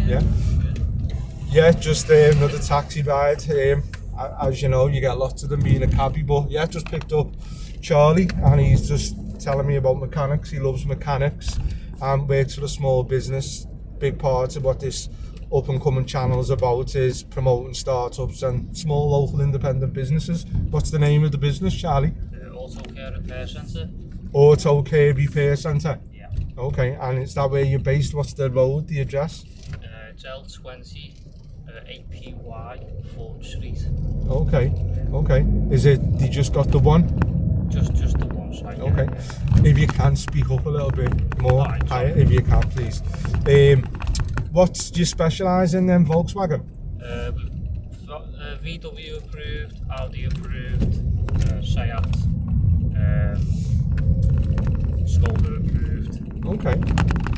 Yeah. Yeah, just another taxi ride. As you know, you get lots of them being a cabbie, but yeah, just picked up Charlie and he's just telling me about mechanics. He loves mechanics and works for a small business. Big part of what this up and coming channel is about is promoting startups and small local independent businesses. What's the name of the business, Charlie? Autocare Repair Centre. Autocare Repair Centre. Yeah. Okay, and is that where you're based? What's the road, the address? It's L20 8PY 4th Street. Okay. Is it, you just got the one? Just the one side. Okay. Yeah. If you can speak up a little bit more, Right, higher, if you can, please. What do you specialise in then, Volkswagen? We've got VW approved, Audi approved, Seat, Skoda approved. Okay.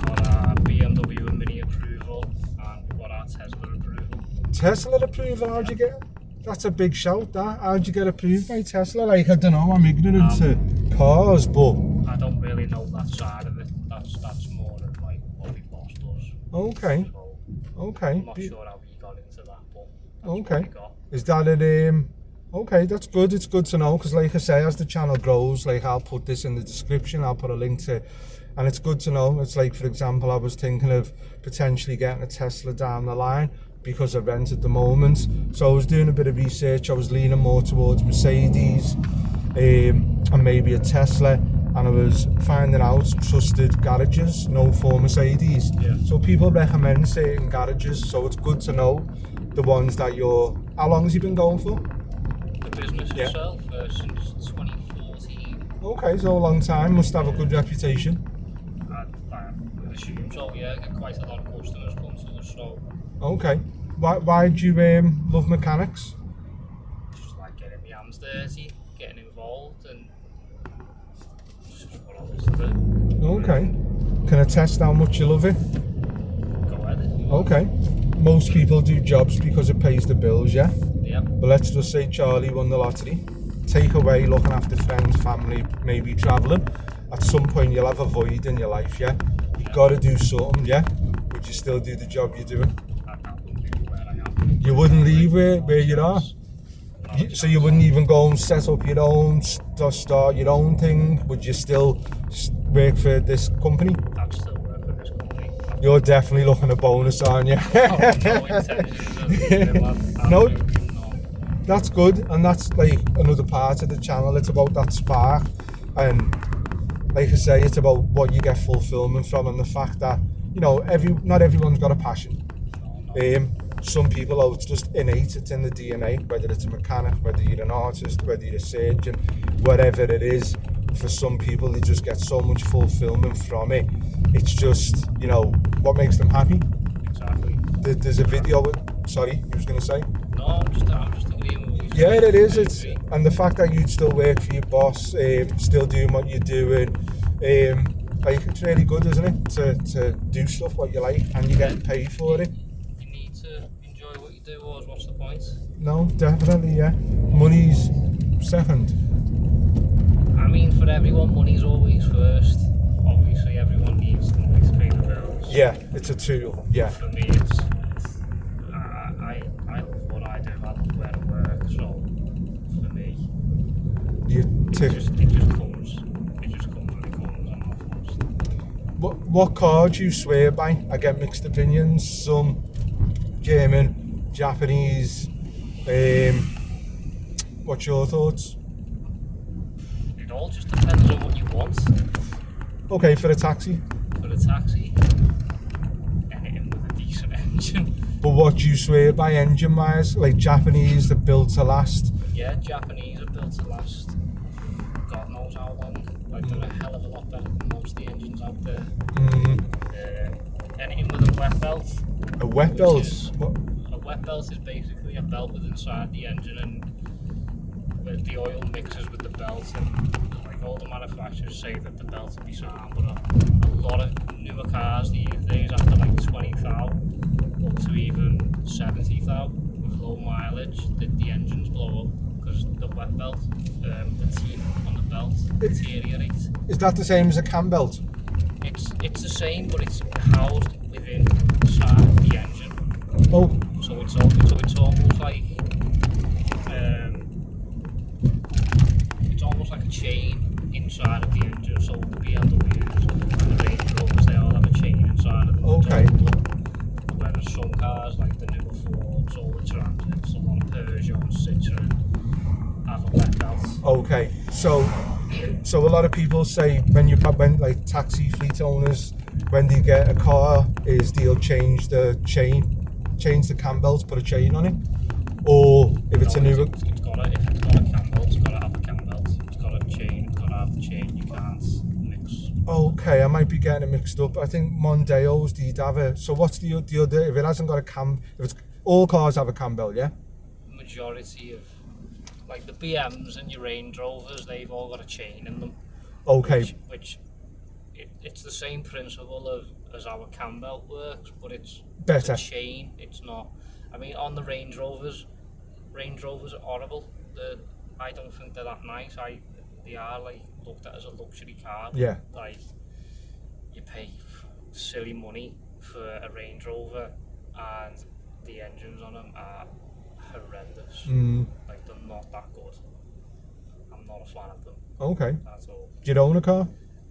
Got our BMW and Mini approval, and we've got our Tesla approval. Tesla approval, how'd you get? That's a big shout, that. How'd you get approved by Tesla? Like, I don't know, I'm ignorant to cars, but... I don't really know that side of it. That's more of like what my boss does. Okay. So, Okay. I'm not sure how he got into that, but that's Okay. what we got. Is that an okay, that's good. It's good to know because, like I say, as the channel grows, like I'll put this in the description. I'll put a link to, and it's good to know. It's like, for example, I was thinking of potentially getting a Tesla down the line because I rent at the moment. So I was doing a bit of research. I was leaning more towards Mercedes, and maybe a Tesla. And I was finding out trusted garages, no for Mercedes. Yeah. So people recommend certain garages. So it's good to know the ones that you're. How long has he been going for? The business itself since 2014. Okay, so a long time. Must have a good reputation. I would assume so. Yeah, get quite a lot of customers come to us. So Okay. Why do you love mechanics? just like getting my hands dirty, getting involved, and just what I was to do. Okay. Can I test how much you love it? Go ahead. If you want. Okay. Most people do jobs because it pays the bills, yeah? Yeah. But let's just say Charlie won the lottery. Take away looking after friends, family, maybe travelling. At some point you'll have a void in your life, yeah? You've got to do something, yeah? Would you still do the job you're doing? I wouldn't leave where I am. You wouldn't leave where you are? So you wouldn't even go and set up your own, start your own thing? Would you still work for this company? I'd still work for this company. You're definitely looking at bonus, aren't you? No intentions of leaving, lad. No. Absolutely not. That's good, and that's like another part of the channel. It's about that spark, and like I say, it's about what you get fulfillment from, and the fact that, you know, not everyone's got a passion. No. Some people, it's just innate, it's in the DNA, whether it's a mechanic, whether you're an artist, whether you're a surgeon, whatever it is. For some people, they just get so much fulfillment from it. It's just, you know, what makes them happy. Exactly. There's a video sorry, you was going to say? No, I'm just agreeing with you. Yeah, it is. And the fact that you'd still work for your boss, still doing what you're doing, like, it's really good, isn't it? To do stuff what you like and you're getting paid for it. You need to enjoy what you do, or what's the point? No, definitely, yeah. Money's second. I mean, for everyone, money's always first. Obviously, everyone needs the money to pay the bills. Yeah, it's a tool. Yeah. For me, it's I love what I do. I love where I work. So for me, You it tick. just comes. It just comes when it comes. I'm not forced. What car do you swear by? I get mixed opinions. Some German, Japanese. What's your thoughts? It all just depends on what you want. Okay, for a taxi. For a taxi, anything with a decent engine. But what do you swear by engine-wise? Like Japanese, they're built to last. Yeah, Japanese are built to last. God knows how long. Like, they're a hell of a lot better than most of the engines out there. Anything with a wet belt. A wet belt? What? A wet belt is basically a belt with inside the engine, and where the oil mixes with the belt, and like all the manufacturers say that the belt will be sound, but a lot of newer cars these days, after like 20,000 up to even 70,000 with low mileage, the engines blow up because the wet belt, the teeth on the belt deteriorate. Is that the same as a cam belt? It's the same, but it's housed within inside the engine. Oh, So it's almost like it's almost like a chain inside of the engine. So the BMWs and the Range Rovers, they all have a chain inside of them. Okay. Whereas some cars like the newer Fords or the Transits, a lot of Peugeot and Citroen have a let out. okay. So a lot of people say when like taxi fleet owners, when they get a car, is they'll change the cam belt, put a chain on it, or if it's a new. If it's got a cam belt, it's got to have a cam belt. It's got a chain, it's got to have the chain. You can't mix. Okay, I might be getting it mixed up. I think Mondeos did have a. So what's the other? If it hasn't got a cam, if it's all cars have a cam belt, yeah. Majority of like the BMs and your Range Rovers, they've all got a chain in them. Okay. Which it's the same principle as our cam belt works, but it's Better. a chain. It's not. I mean, on the Range Rovers are horrible. I don't think they're that nice. They are like looked at as a luxury car. Yeah. Like you pay silly money for a Range Rover, and the engines on them are horrendous. Like they're not that good. I'm not a fan of them. Okay. At all. Do you own a car?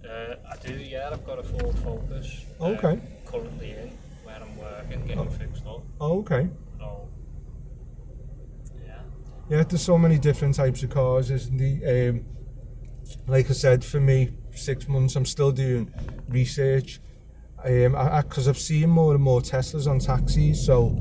I do, yeah. I've got a Ford Focus. Okay. Currently in where I'm working, getting fixed up. Okay. So, yeah. Yeah, there's so many different types of cars, isn't there? Like I said, for me, 6 months, I'm still doing research. Because I've seen more and more Teslas on taxis. So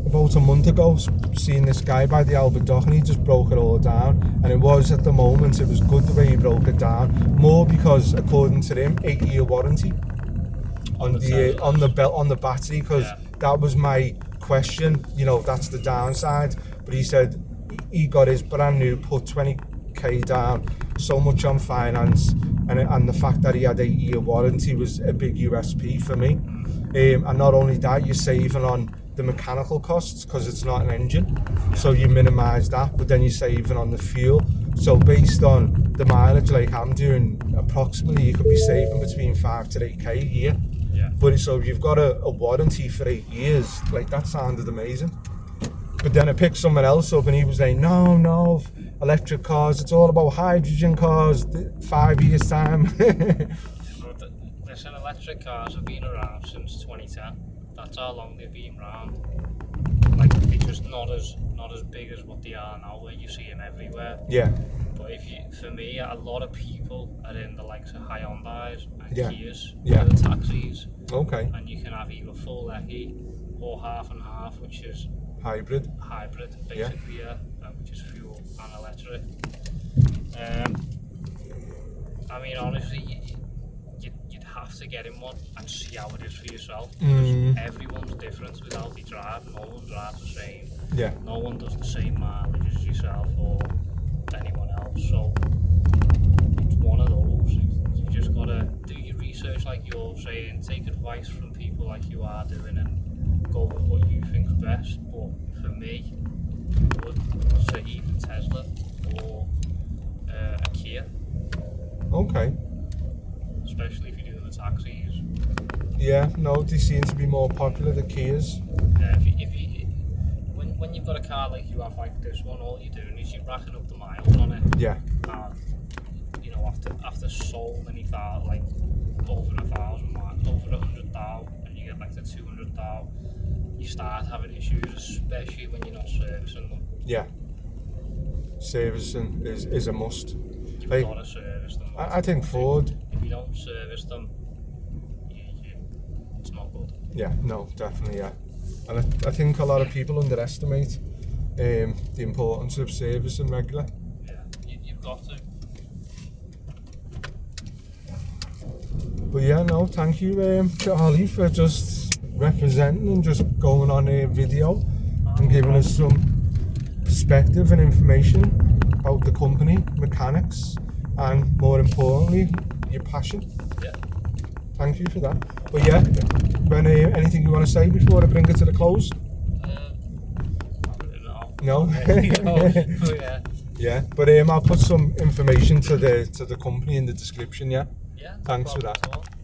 about a month ago, seeing this guy by the Albert Dock, and he just broke it all down. And it was, at the moment, it was good the way he broke it down. More because, according to him, 8-year warranty on the battery. Because that was my question. You know, that's the downside. But he said he got his brand new, put 20k down, so much on finance, and the fact that he had 8-year warranty was a big USP for me. And not only that, you're saving on the mechanical costs because it's not an engine, so you minimise that, but then you're saving on the fuel. So based on the mileage like I'm doing, approximately you could be saving between 5 to 8k a year. Yeah. But so if you've got a warranty for 8 years, like that sounded amazing. But then I picked someone else up and he was like, no, electric cars, it's all about hydrogen cars, 5 years time. Listen, electric cars have been around since 2010. That's how long they've been around. Like, they're just not as big as what they are now, where you see them everywhere. Yeah. But for me, a lot of people are in the likes of Hyundais and Kias Yeah. for the taxis. Okay. And you can have either full ECI or half and half, which is Hybrid, basically, which is fuel and electric. I mean, honestly, you'd have to get in one and see how it is for yourself. Because everyone's different with how they drive. No one drives the same. Yeah. No one does the same mileage as yourself or anyone else. So it's one of those. You just gotta do your research, like you're saying. Take advice from people like you are doing, and go with what you think's best. But for me, I would say either Tesla or a Kia. Okay. Especially if you're doing the taxis. Yeah, no, they seem to be more popular, the Kias. When you've got a car like you have, like this one, all you're doing is you're racking up the miles on it. Yeah. And you know, after so many thousand, like over 1,000 miles, over 100,000, and you get like to 200,000, you start having issues, especially when you're not servicing them. Yeah. Servicing is a must. You've Like, got to service them. I think Ford. If you don't service them, it's not good. Yeah, no, definitely, yeah. And I think a lot of people underestimate the importance of servicing regular. Yeah, you've got to. But yeah, no, thank you, Charlie, for just representing and just going on a video and giving us some perspective and information about the company, mechanics, and more importantly, your passion. Yeah. Thank you for that. But yeah, when anything you want to say before I bring it to the close? No. Oh, yeah. Yeah, but I'll put some information to the company in the description. Yeah. Yeah. Thanks for no that. problem at all.